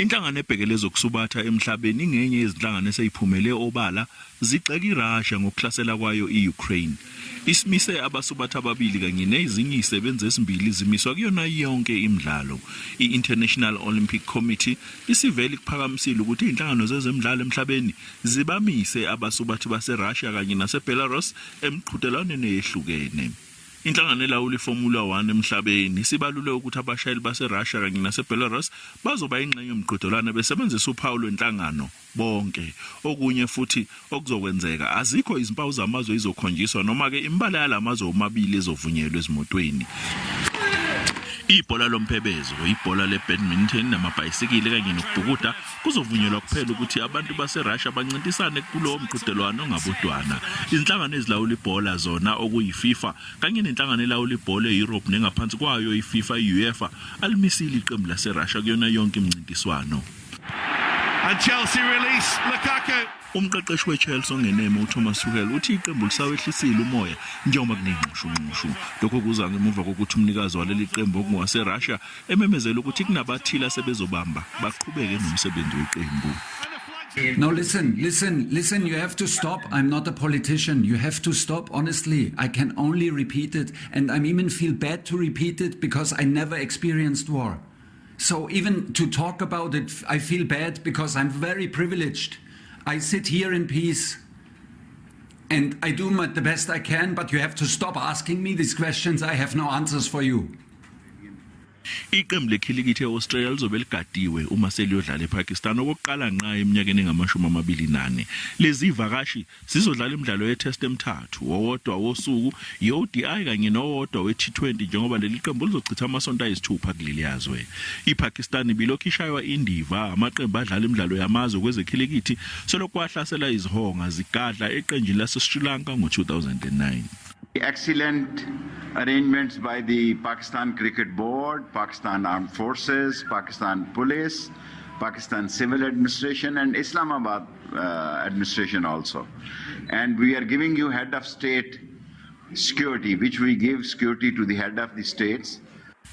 Inhlangano ebhekele zokusubatha emhlabeni ingenye yezinhlangano eseyiphumele obala zigxeka iRussia ngokuhlasela kwayo iUkraine. Isimise abasubathi ababili kanye nezinye izisebenzi ezimbili zimiswa kuyona yonke imidlalo. I-International Olympic Committee isivele kuphakamisile ukuthi izinhlangano zezemidlalo emhlabeni zibamise abasubathi baseRussia kanye naseBelarus emqhudelwaneni eyehlukene. Inhlangano elawula iFormula 1 emhlabeni sibalule ukuthi abashayeli baseRussia kanye naseBelarus bazoba ingxenye yomqhudelwano besebenzisa uphawu lwenhlangano bonke. Okunye futhi okuzokwenzeka azikho izimpawu zamazwe izokhonjiswa noma ke imbala yalamazwe omabili ezovunyelwa ezimotweni. Ibhola lomphebezo, ibhola lebadminton namabhayisikili kanye nokubhukuda kuzovunyelwa kuphela ukuthi abantu baseRussia bancintisane kulowo mqhudelwano ngabodwana. Izinhlangano ezilawula ibhola zona okuyiFIFA kanye nenhlangano elawula ibhola eEurope nengaphansi kwayo iFIFA UEFA alimisile iqembu laseRussia kuyona yonke imncintiswano. And Chelsea release Lukaku. Umqeqeshi weChelsea ongeneme uThomas Tuchel uthi iqembu lisawehlisile umoya njengoba kunenxushunxushu. Lokho kuza ngemuva kokuthi umnikazi waleli qembu okungowaseRussia ememezela ukuthi kunabathile asebezobamba baqhubeke nomsebenzi weqembu. No, listen, you have to stop. I'm not a politician. You have to stop, honestly. I can only repeat it, and I even feel bad to repeat it because I never experienced war. So even to talk about it, I feel bad because I'm very privileged. I sit here in peace and I do the best I can, but you have to stop asking me these questions. I have no answers for you. Iqembu lekhilikithi eAustralia lizobe ligadiwe uma seliyodlala ePakistan okokuqala nqa eminyakeni engama-24. Lezi ivakashi zizodlala imidlalo yetest emithathu, owodwa wosuku, i-ODI kanye nowodwa we-T20 njengoba leli qembu lizochitha amasonto ayisithupha kuleli yazwe. iPakistan bilokhu ishaywa indiva amaqembu adlala imidlalo yamazwe kwezekhilikithi selokhu wahlasela izihonga zigadla eqenjini laseSri Lanka ngo-2009. Excellent arrangements by the Pakistan Cricket Board, Pakistan Armed Forces, Pakistan Police, Pakistan Civil Administration and Islamabad Administration also. And we are giving you head of state security, which we give security to the head of the states.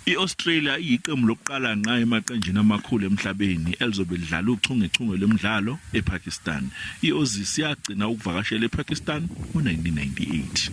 iAustralia iyiqembu lokuqala nqa emaqenjini amakhulu emhlabeni elizobe lidlala uchungechunge lomdlalo ePakistan. iAussies yagcina ukuvakashela ePakistan ngo-1998.